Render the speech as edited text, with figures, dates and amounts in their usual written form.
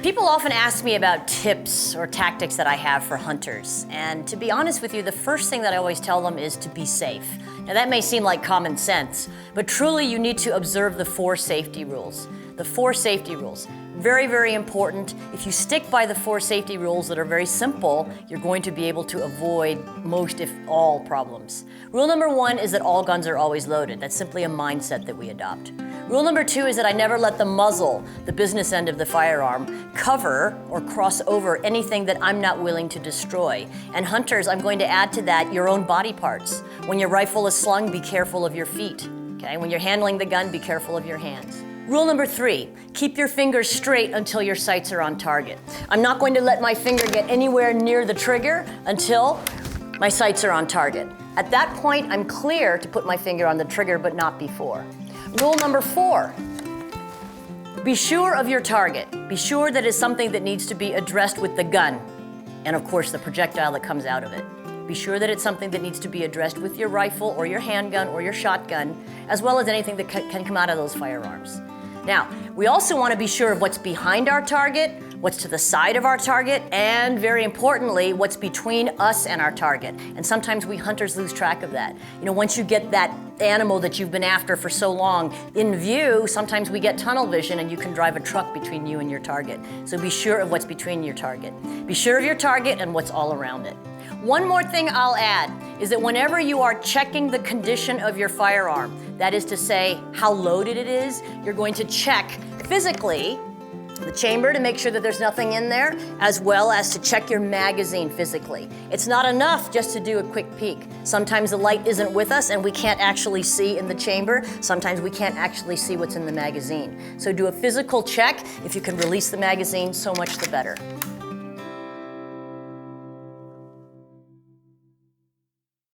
People often ask me about tips or tactics that I have for hunters. And to be honest with you, the first thing that I always tell them is to be safe. Now that may seem like common sense, but truly you need to observe the 4 safety rules. The 4 safety rules. Very, very important. If you stick by the 4 safety rules that are very simple, you're going to be able to avoid most, if all, problems. Rule number 1 is that all guns are always loaded. That's simply a mindset that we adopt. Rule number 2 is that I never let the muzzle, the business end of the firearm, cover or cross over anything that I'm not willing to destroy. And hunters, I'm going to add to that your own body parts. When your rifle is slung, be careful of your feet. Okay? When you're handling the gun, be careful of your hands. Rule number 3, keep your fingers straight until your sights are on target. I'm not going to let my finger get anywhere near the trigger until my sights are on target. At that point, I'm clear to put my finger on the trigger, but not before. Rule number 4, be sure of your target. Be sure that it's something that needs to be addressed with the gun, and of course the projectile that comes out of it. Be sure that it's something that needs to be addressed with your rifle or your handgun or your shotgun, as well as anything that can come out of those firearms. Now, we also want to be sure of what's behind our target, what's to the side of our target, and very importantly, what's between us and our target. And sometimes we hunters lose track of that. You know, once you get that animal that you've been after for so long in view, sometimes we get tunnel vision and you can drive a truck between you and your target. So be sure of what's between your target. Be sure of your target and what's all around it. One more thing I'll add is that whenever you are checking the condition of your firearm, that is to say how loaded it is, you're going to check physically the chamber to make sure that there's nothing in there, as well as to check your magazine physically. It's not enough just to do a quick peek. Sometimes the light isn't with us and we can't actually see in the chamber. Sometimes we can't actually see what's in the magazine. So do a physical check. If you can release the magazine, so much the better.